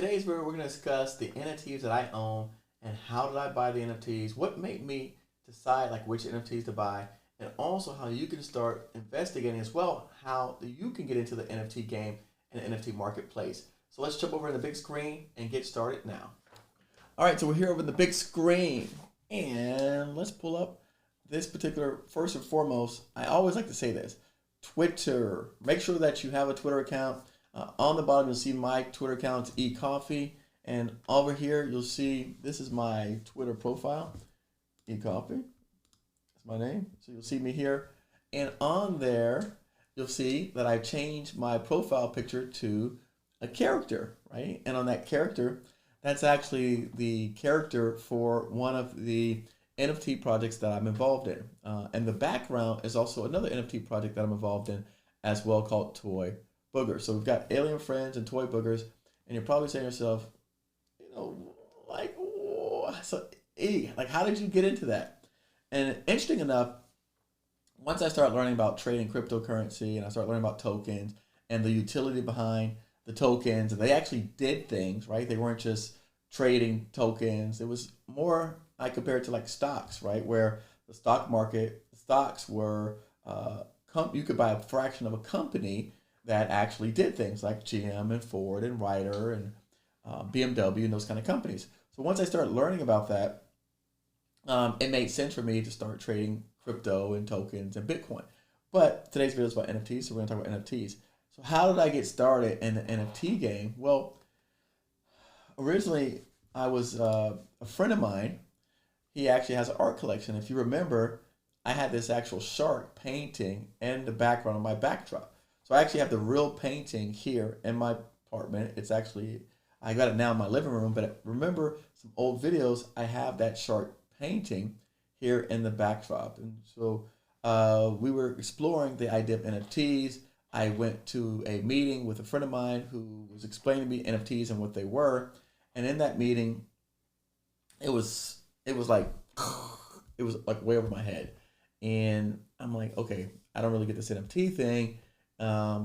Today's video, we're going to discuss the NFTs that I own and how did I buy the NFTs, what made me decide like which NFTs to buy, and also how you can start investigating as well how you can get into the NFT game and the NFT marketplace. So let's jump over to the big screen and get started now. All right, so we're here over the big screen and let's pull up this particular, first and foremost, I always like to say this, Twitter. Make sure that you have a Twitter account. On the bottom, you'll see my Twitter account, eCoffee. And over here, you'll see this is my Twitter profile, eCoffee. That's my name. So you'll see me here. And on there, you'll see that I've changed my profile picture to a character, right? And on that character, that's actually the character for one of the NFT projects that I'm involved in. And the background is also another NFT project that I'm involved in as well called Toy Boogers. So we've got alien friends and toy boogers, and you're probably saying to yourself, like, so, like, how did you get into that? And interesting enough, once I started learning about trading cryptocurrency and I started learning about tokens and the utility behind the tokens, and they actually did things, right? They weren't just trading tokens. It was more, I compared to like stocks, right? Where the stock market, stocks were, you could buy a fraction of a company that actually did things like GM and Ford and Ryder and BMW and those kind of companies. So once I started learning about that, it made sense for me to start trading crypto and tokens and Bitcoin. But today's video is about NFTs, so we're going to talk about NFTs. So how did I get started in the NFT game? Well, originally I was a friend of mine. He actually has an art collection. If you remember, I had this actual shark painting in the background of my backdrop. So I actually have the real painting here in my apartment. It's actually, I got it now in my living room, but remember some old videos, I have that shark painting here in the backdrop. And so we were exploring the idea of NFTs. I went to a meeting with a friend of mine who was explaining to me NFTs and what they were. And in that meeting, it was like, it was like way over my head. And I'm like, okay, I don't really get this NFT thing.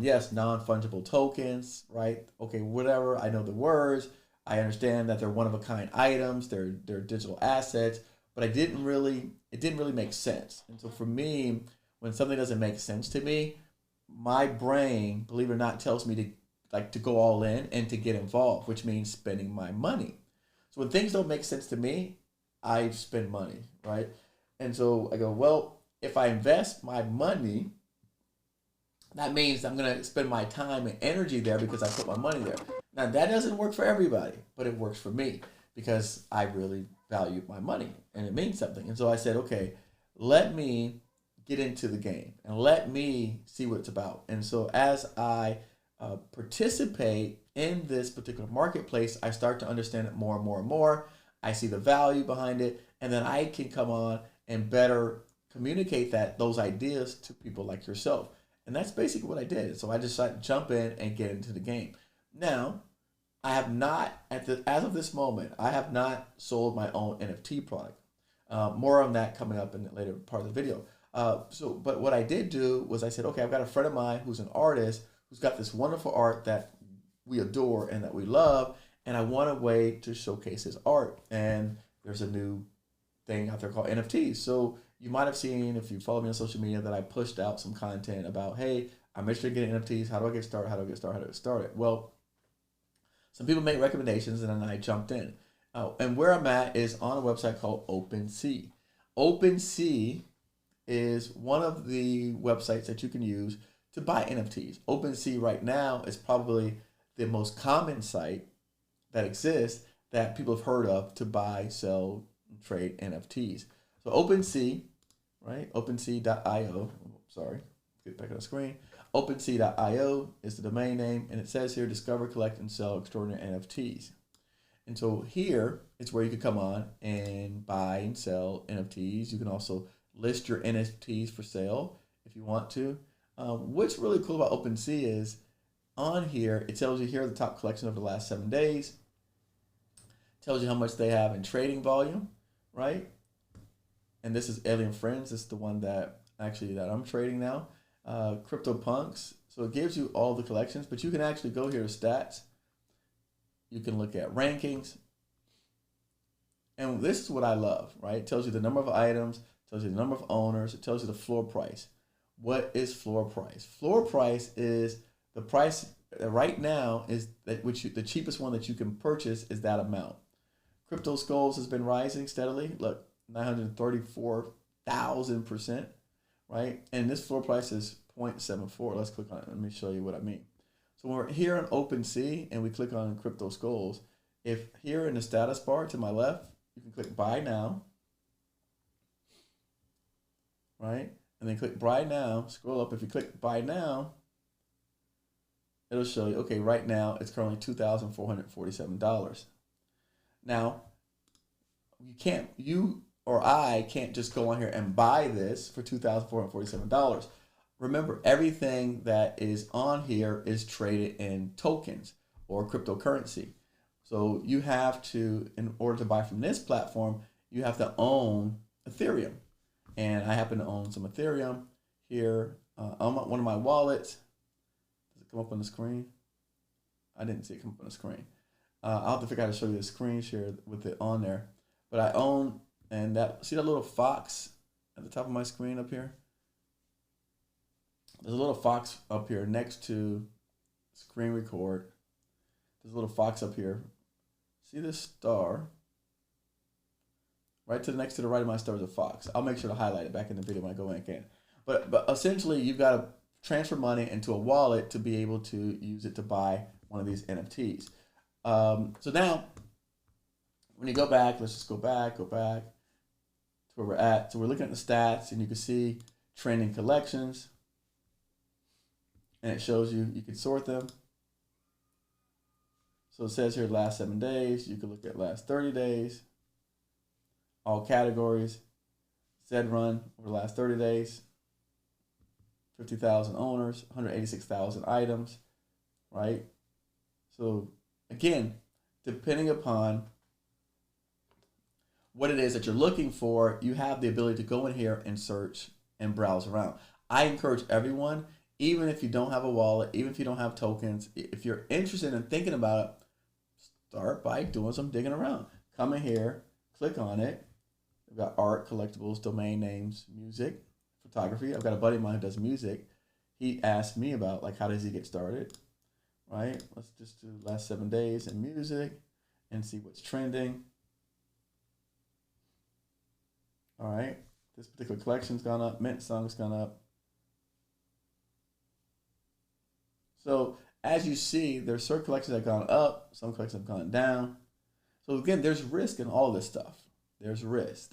Yes, non-fungible tokens, right? Okay, whatever. I know the words. I understand that they're one-of-a-kind items. They're digital assets, but it didn't really make sense. And so for me, when something doesn't make sense to me, my brain, believe it or not, tells me to go all in and to get involved, which means spending my money. So when things don't make sense to me, I spend money, right? And so I go, well, if I invest my money, that means I'm going to spend my time and energy there because I put my money there. Now, that doesn't work for everybody, but it works for me because I really value my money and it means something. And so I said, okay, let me get into the game and let me see what it's about. And so as I participate in this particular marketplace, I start to understand it more and more and more. I see the value behind it, and then I can come on and better communicate those ideas to people like yourself. And that's basically what I did. So I just decided to jump in and get into the game. Now, I have not, as of this moment, I have not sold my own NFT product. More on that coming up in the later part of the video. But what I did do was I said, okay, I've got a friend of mine who's an artist who's got this wonderful art that we adore and that we love, and I want a way to showcase his art. And there's a new thing out there called NFTs. So you might have seen, if you follow me on social media, that I pushed out some content about, hey, I'm interested in getting NFTs. How do I get started? How do I get started? How do I get started? Well, some people make recommendations, and then I jumped in. And where I'm at is on a website called OpenSea. OpenSea is one of the websites that you can use to buy NFTs. OpenSea right now is probably the most common site that exists that people have heard of to buy, sell, and trade NFTs. So OpenSea, right? OpenSea.io. Sorry, get back on the screen. OpenSea.io is the domain name, and it says here, discover, collect, and sell extraordinary NFTs. And so here is where you can come on and buy and sell NFTs. You can also list your NFTs for sale if you want to. What's really cool about OpenSea is on here, it tells you here the top collection of the last 7 days. Tells you how much they have in trading volume, right? And this is Alien Friends. This is the one that I'm trading now. CryptoPunks. So it gives you all the collections, but you can actually go here to stats. You can look at rankings. And this is what I love, right? It tells you the number of items, tells you the number of owners, it tells you the floor price. What is floor price? Floor price is the price right now is that the cheapest one that you can purchase is that amount. Crypto Skulls has been rising steadily. Look, 934,000%, right? And this floor price is 0.74. Let's click on it. Let me show you what I mean. So when we're here on OpenSea and we click on Crypto Skulls, if here in the status bar to my left, you can click Buy Now, right? And then click Buy Now, scroll up. If you click Buy Now, it'll show you, okay, right now it's currently $2,447. Now, you or I can't just go on here and buy this for $2,447. Remember, everything that is on here is traded in tokens or cryptocurrency. So you have to, in order to buy from this platform, you have to own Ethereum. And I happen to own some Ethereum here on one of my wallets. Does it come up on the screen? I didn't see it come up on the screen. I'll have to figure out how to show you the screen share with it on there. But I own, and see that little fox at the top of my screen up here? There's a little fox up here next to screen record. There's a little fox up here. See this star? Right to the next to the right of my star is a fox. I'll make sure to highlight it back in the video when I go in again. But essentially, you've got to transfer money into a wallet to be able to use it to buy one of these NFTs. So now, when you go back, let's just go back to where we're at. So we're looking at the stats, and you can see trending collections. And it shows you can sort them. So it says here last 7 days. You can look at last 30 days. All categories. Zed run over the last 30 days. 50,000 owners, 186,000 items, right? So again, depending upon what it is that you're looking for, you have the ability to go in here and search and browse around. I encourage everyone, even if you don't have a wallet, even if you don't have tokens, if you're interested in thinking about it, start by doing some digging around. Come in here, click on it. We've got art, collectibles, domain names, music, photography. I've got a buddy of mine who does music. He asked me about, like, how does he get started, right? Let's just do last 7 days in music and see what's trending. All right, this particular collection's gone up. Mint song's gone up. So as you see, there's certain collections that have gone up, some collections have gone down. So again, there's risk in all this stuff. There's risk.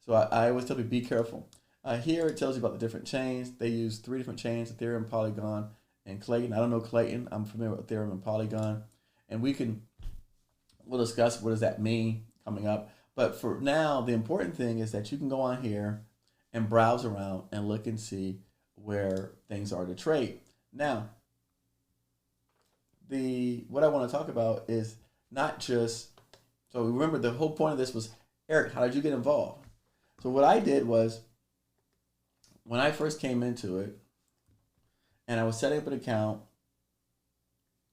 So I always tell people, be careful. Here it tells you about the different chains. They use 3 different chains: Ethereum, Polygon, and Clayton. I don't know Clayton. I'm familiar with Ethereum and Polygon. And we'll discuss what does that mean coming up. But for now, the important thing is that you can go on here and browse around and look and see where things are to trade. Now, what I want to talk about is not just, so remember the whole point of this was, Eric, how did you get involved? So what I did was, when I first came into it, and I was setting up an account,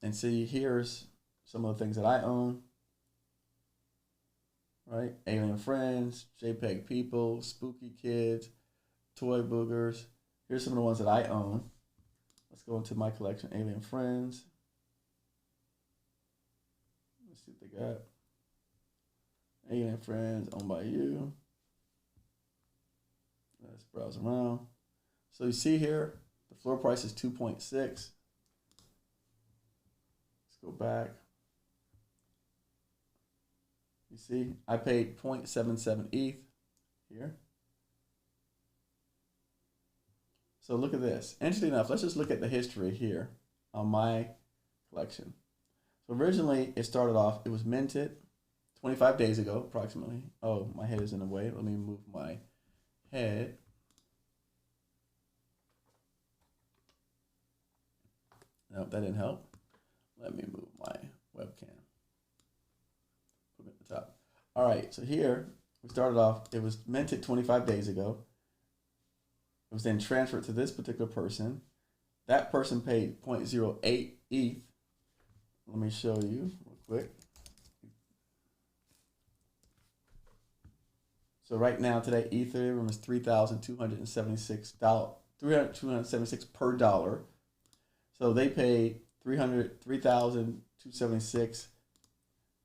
and see, here's some of the things that I own, right? Alien Friends, JPEG People, Spooky Kids, Toy Boogers. Here's some of the ones that I own. Let's go into my collection, Alien Friends. Let's see what they got. Alien Friends, owned by you. Let's browse around. So you see here, the floor price is 2.6. Let's go back. You see, I paid 0.77 ETH here. So look at this. Interesting enough, let's just look at the history here on my collection. So originally it started off, it was minted 25 days ago, approximately. Oh, my head is in the way. Let me move my head. Nope, that didn't help. Let me move my webcam. Put it at the top. All right, so here we started off, it was minted 25 days ago. It was then transferred to this particular person. That person paid 0.08 ETH, let me show you real quick. So right now today, Ethereum is $3,276, $276 per dollar. So they paid 3,276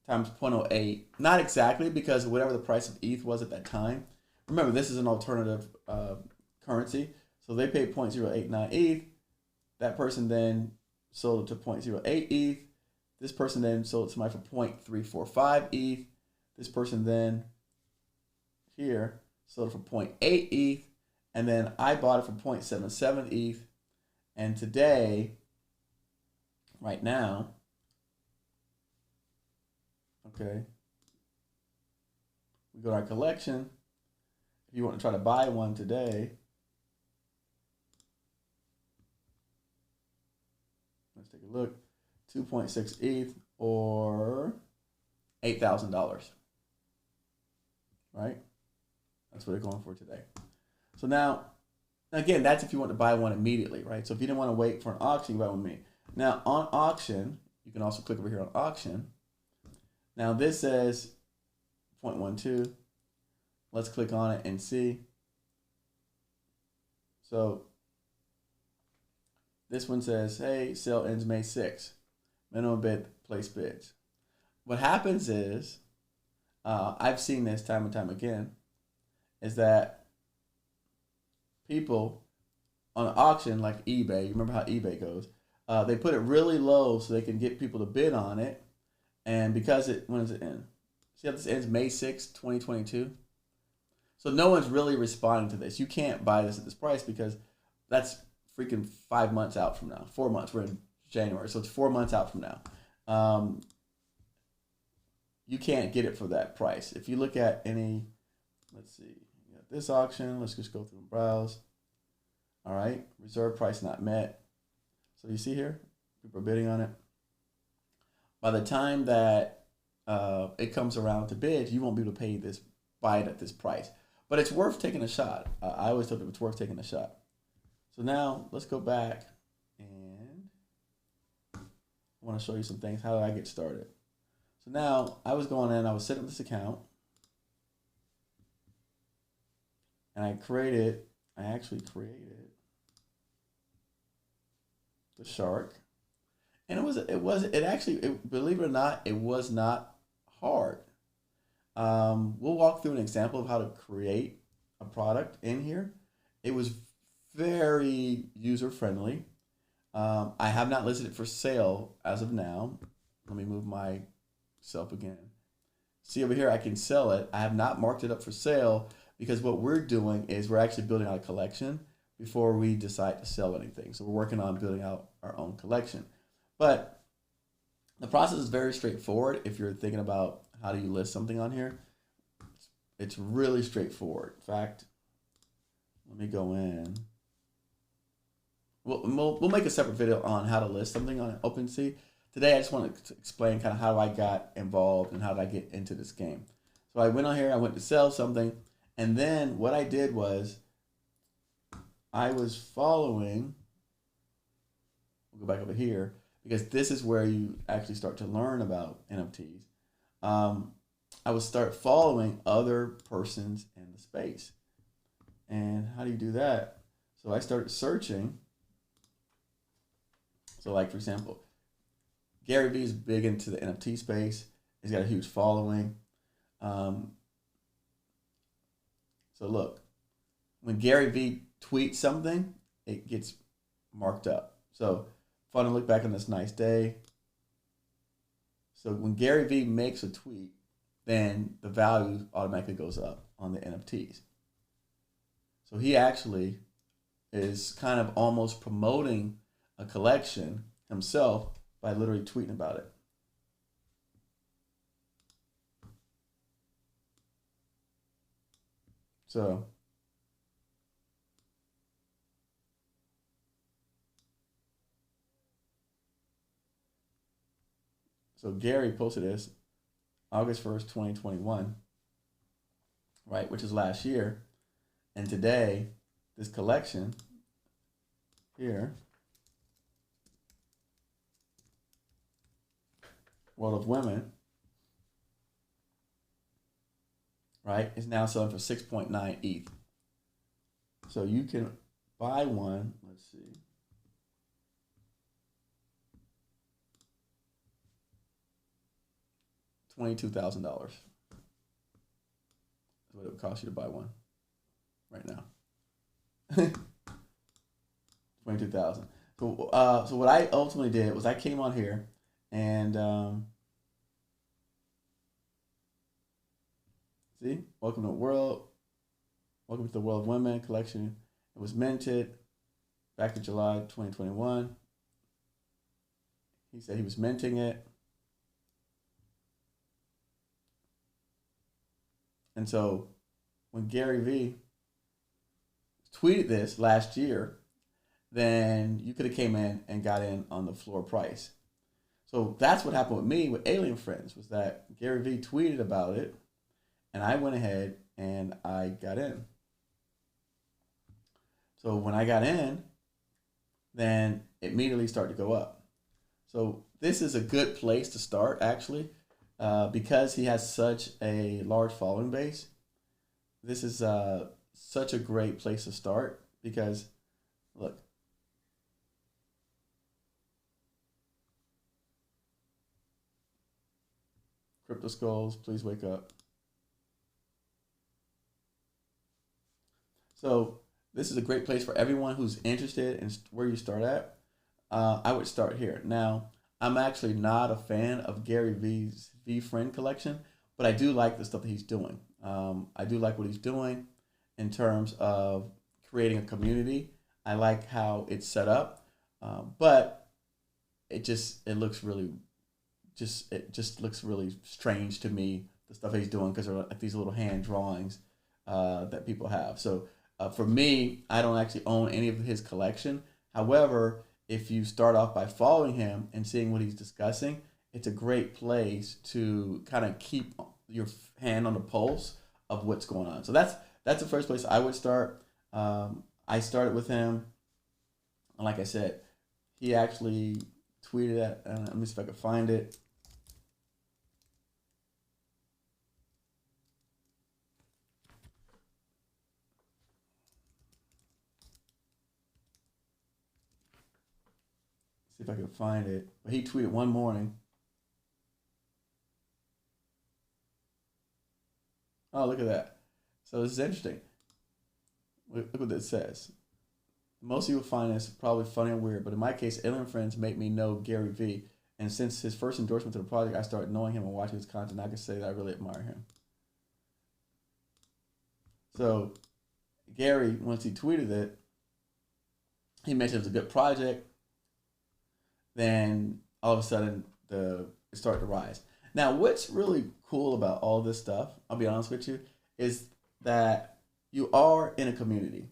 times 0.08. Not exactly, because whatever the price of ETH was at that time. Remember, this is an alternative currency. So they paid 0.089 ETH. That person then sold it to 0.08 ETH. This person then sold it to somebody for 0.345 ETH. This person then here sold it for 0.8 ETH. And then I bought it for 0.77 ETH. And today, right now, okay, we go to our collection. If you want to try to buy one today, let's take a look. 2.6 ETH or $8,000, right? That's what they're going for today. So now, again, that's if you want to buy one immediately, right? So if you didn't want to wait for an auction, you buy one immediately. Now on auction, you can also click over here on auction. Now this says 0.12. Let's click on it and see. So this one says, hey, sale ends May 6th. Minimum bid, place bids. What happens is, I've seen this time and time again, is that people on an auction like eBay, you remember how eBay goes, they put it really low so they can get people to bid on it. And because when does it end? See how this ends May 6, 2022? So no one's really responding to this. You can't buy this at this price because that's freaking 5 months out from now. 4 months. We're in January, so it's 4 months out from now. You can't get it for that price. If you look at any, let's see, you got this auction. Let's just go through and browse. All right, reserve price not met. So you see here, people are bidding on it. By the time that it comes around to bid, you won't be able to buy it at this price. But it's worth taking a shot. I always thought it's worth taking a shot. So now let's go back and I want to show you some things. How did I get started? So now I was going in, I was setting up this account, and I actually created the shark. And believe it or not, it was not hard. We'll walk through an example of how to create a product in here. It was very user-friendly. I have not listed it for sale as of now. Let me move myself again. See over here, I can sell it. I have not marked it up for sale because what we're doing is we're actually building out a collection before we decide to sell anything. So we're working on building out our own collection. But the process is very straightforward if you're thinking about how do you list something on here. It's really straightforward. In fact, let me go in. We'll make a separate video on how to list something on OpenSea. Today, I just want to explain kind of how I got involved and how did I get into this game. So I went on here, I went to sell something, and then what I did was I was following, we'll go back over here, because this is where you actually start to learn about NFTs. I would start following other persons in the space. And how do you do that? So I started searching. So like, for example, Gary Vee is big into the NFT space. He's got a huge following. So look, when Gary Vee tweets something, it gets marked up. So if I want to look back on this nice day. So when Gary Vee makes a tweet, then the value automatically goes up on the NFTs. So he actually is kind of almost promoting a collection himself by literally tweeting about it. So Gary posted this August 1st, 2021, right, which is last year. And today, this collection here World of Women, right, is now selling for 6.9 ETH. So you can buy one. Let's see. $22,000 is what it would cost you to buy one right now. 22,000. So what I ultimately did was I came on here and see, welcome to the world. Welcome to the World of Women collection. It was minted back in July 2021. He said he was minting it. And so when Gary Vee tweeted this last year, then you could have came in and got in on the floor price. So that's what happened with me with Alien Friends, was that Gary Vee tweeted about it and I went ahead and I got in. So when I got in, then it immediately started to go up. So this is a good place to start, actually, because he has such a large following base. This is such a great place to start because, look, Crypto Skulls, please wake up. So this is a great place for everyone who's interested in where you start at. I would start here. Now, I'm actually not a fan of Gary Vee's VeeFriend collection, but I do like the stuff that he's doing. I do like what he's doing in terms of creating a community. I like how it's set up, but it looks really strange to me, the stuff he's doing, because they're like these little hand drawings that people have. So for me, I don't actually own any of his collection. However, if you start off by following him and seeing what he's discussing, it's a great place to kind of keep your hand on the pulse of what's going on. So that's the first place I would start. I started with him, and like I said, he actually tweeted at, let me see if I can find it. See if I can find it. But he tweeted one morning. Oh, look at that. So this is interesting. Look what it says. Most of you will find this probably funny and weird, but in my case, Alien Friends make me know Gary Vee. And since his first endorsement to the project, I started knowing him and watching his content. I can say that I really admire him. So Gary, once he tweeted it, he mentioned it was a good project. Then all of a sudden, it started to rise. Now, what's really cool about all this stuff, I'll be honest with you, is that you are in a community.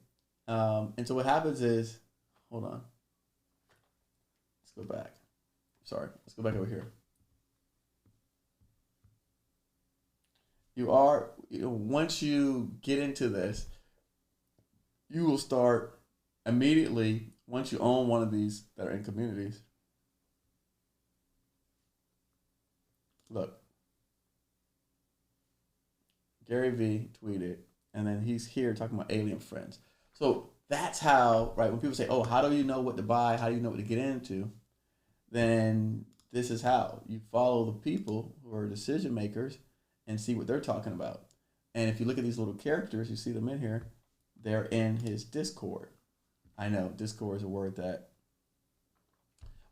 And so what happens is, hold on. Let's go back. Sorry, let's go back over here. Once you get into this, you will start immediately, once you own one of these that are in communities. Look, Gary Vee tweeted, and then he's here talking about Alien Friends. So that's how, right, when people say, oh, how do you know what to buy? How do you know what to get into? Then this is how. You follow the people who are decision makers and see what they're talking about. And if you look at these little characters, you see them in here, they're in his Discord. I know, Discord is a word that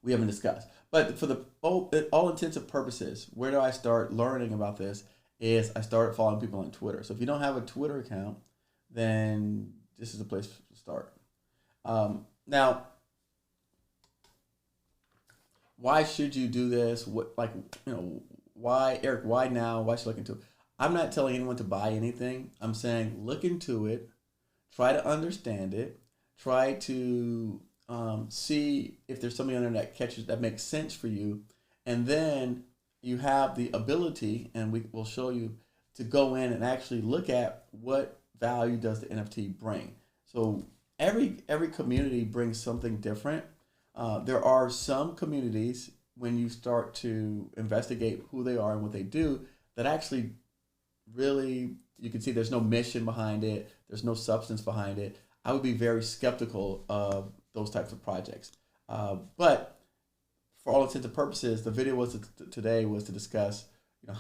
we haven't discussed. But for all intents and purposes, where do I start learning about this is I started following people on Twitter. So if you don't have a Twitter account, then this is the place to start. Now, why should you do this? Why, Eric, why now? Why should you look into it? I'm not telling anyone to buy anything. I'm saying look into it, try to understand it, try to see if there's something on there that makes sense for you, and then you have the ability, and we will show you, to go in and actually look at what value does the NFT bring. So every community brings something different. There are some communities when you start to investigate who they are and what they do, that actually really, you can see there's no mission behind it, there's no substance behind it. I would be very skeptical of those types of projects. But for all intents and purposes, the video today was to discuss,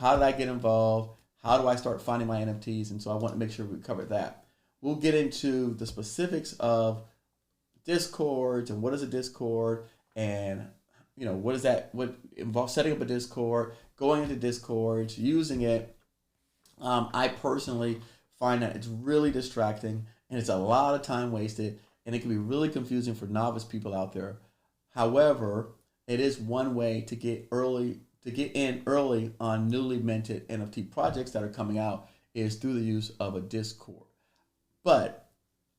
how did I get involved? How do I start finding my NFTs? And so I want to make sure we cover that. We'll get into the specifics of Discords and what is a Discord, and what is that? What involves setting up a Discord, going into Discords, using it. I personally find that it's really distracting and it's a lot of time wasted, and it can be really confusing for novice people out there. However, it is one way to get in early on newly minted NFT projects that are coming out, is through the use of a Discord. But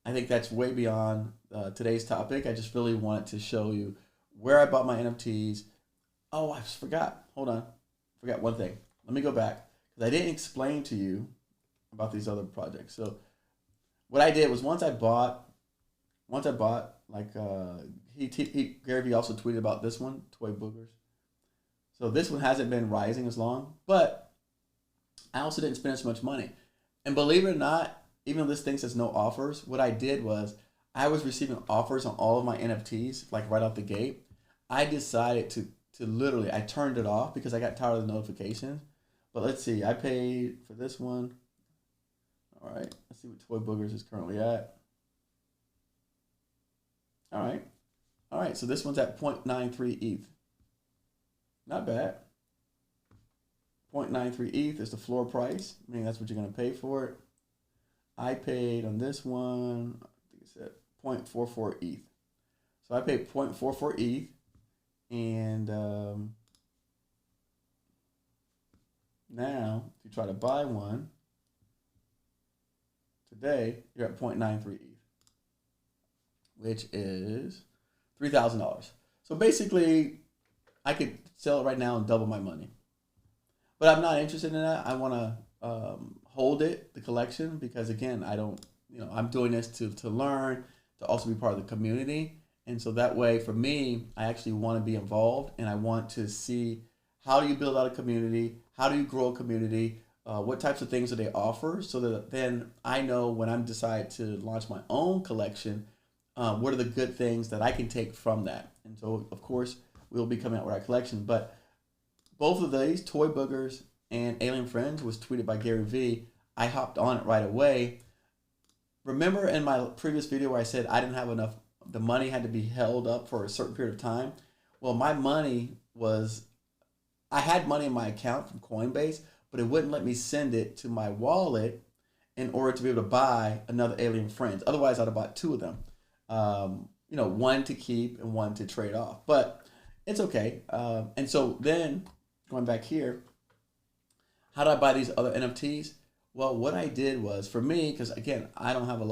I think that's way beyond today's topic. I just really wanted to show you where I bought my NFTs. Oh, I forgot. Hold on. Forgot one thing. Let me go back, because I didn't explain to you about these other projects. So what I did was once I bought, like Gary Vee also tweeted about this one, Toy Boogers. So this one hasn't been rising as long, but I also didn't spend as much money. And believe it or not, even though this thing says no offers, what I did was I was receiving offers on all of my NFTs, like right out the gate. I decided to literally, I turned it off because I got tired of the notifications. But let's see, I paid for this one. All right, let's see what Toy Boogers is currently at. All right, so this one's at 0.93 ETH. Not bad. 0.93 ETH is the floor price. I mean, that's what you're going to pay for it. I paid on this one, I think it said 0.44 ETH. So I paid 0.44 ETH, and now if you try to buy one today, you're at 0.93 ETH, which is $3,000. So basically, I could sell it right now and double my money. But I'm not interested in that. I want to hold it, the collection, because again, I don't, I'm doing this to learn, to also be part of the community. And so that way, for me, I actually want to be involved, and I want to see, how do you build out a community? How do you grow a community? What types of things do they offer? So that then I know when I'm decide to launch my own collection, what are the good things that I can take from that? And so, of course, we'll be coming out with our collection. But both of these, Toy Boogers and Alien Friends, was tweeted by Gary Vee. I hopped on it right away. Remember in my previous video where I said I didn't have enough, the money had to be held up for a certain period of time? Well, my money was, I had money in my account from Coinbase, but it wouldn't let me send it to my wallet in order to be able to buy another Alien Friends. Otherwise, I'd have bought two of them. One to keep and one to trade off. But it's okay. And so then, going back here, how did I buy these other NFTs? Well, what I did was, for me, because again, I don't want to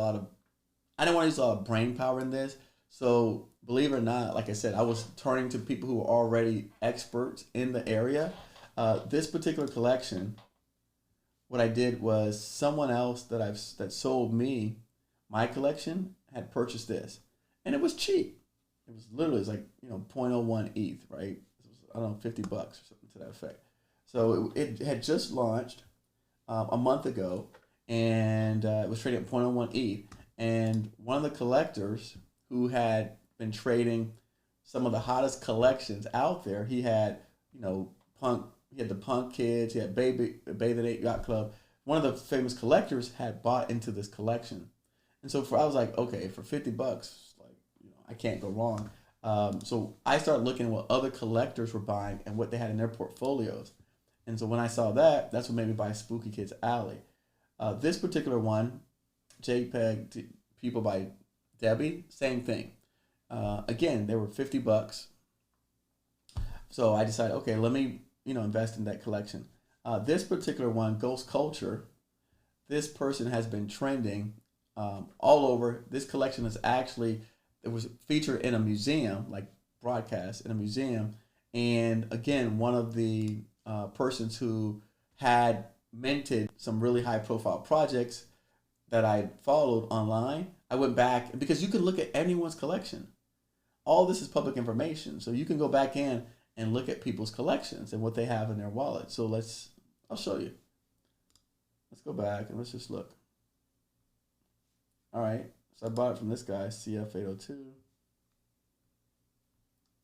use a lot of brain power in this. So believe it or not, like I said, I was turning to people who are already experts in the area. This particular collection, what I did was someone else that sold me my collection had purchased this, and it was cheap. It was literally, it's like 0.01 ETH, right? It was, I don't know, $50 or something to that effect. So it had just launched a month ago, and it was trading at 0.01 ETH. And one of the collectors who had been trading some of the hottest collections out there, he had Punk. He had the Punk Kids. He had Bathe at 8 Yacht Club. One of the famous collectors had bought into this collection, and so I was like, okay, for $50, like I can't go wrong. So I started looking at what other collectors were buying and what they had in their portfolios. And so when I saw that, that's what made me buy Spooky Kids Alley. This particular one, JPEG People by Debbie, same thing. Again, they were $50. So I decided, okay, let me invest in that collection. This particular one, Ghost Culture, this person has been trending all over. This collection is actually, it was featured in a museum, like broadcast in a museum. And again, one of the persons who had minted some really high profile projects that I followed online, I went back, because you can look at anyone's collection. All this is public information. So you can go back in and look at people's collections and what they have in their wallet. So I'll show you. Let's go back and let's just look. All right, so I bought it from this guy, CF802.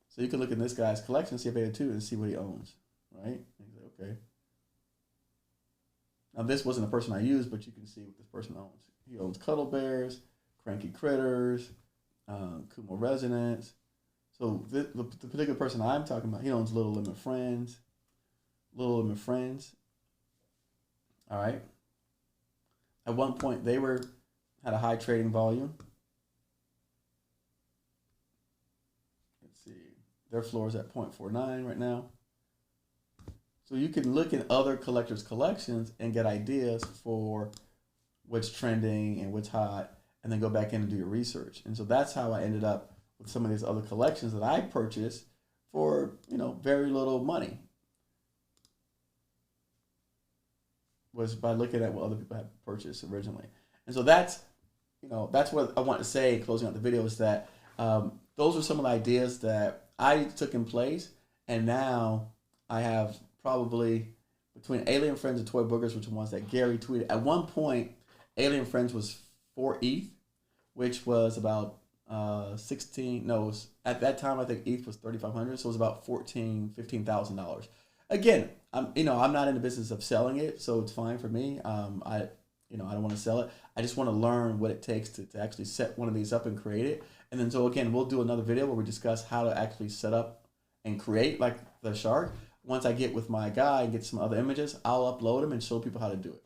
So you can look at this guy's collection, CF802, and see what he owns, right? Okay. Now this wasn't a person I used, but you can see what this person owns. He owns Cuddle Bears, Cranky Critters, Kumo Resonance. So the particular person I'm talking about, he owns Little Limit Friends. Little Limit Friends. All right. At one point, they had a high trading volume. Let's see. Their floor is at 0.49 right now. So you can look at other collectors' collections and get ideas for what's trending and what's hot, and then go back in and do your research. And so that's how I ended up with some of these other collections that I purchased for, very little money. Was by looking at what other people had purchased originally. And so that's what I want to say closing out the video, is that those are some of the ideas that I took in place, and now I have probably between Alien Friends and Toy Boogers, which are ones that Gary tweeted. At one point, Alien Friends was 4 ETH, which was about at that time I think ETH was 3,500, so it was about $15,000. Again, I'm not in the business of selling it, so it's fine for me. I don't want to sell it. I just want to learn what it takes to actually set one of these up and create it. And then so again, we'll do another video where we discuss how to actually set up and create like the shark. Once I get with my guy and get some other images, I'll upload them and show people how to do it.